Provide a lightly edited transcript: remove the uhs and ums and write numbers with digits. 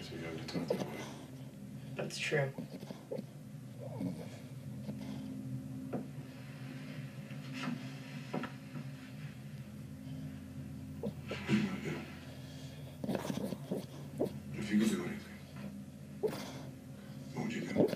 too young to talk that way. That's true. What do you want to do? If you could do anything, what would you do?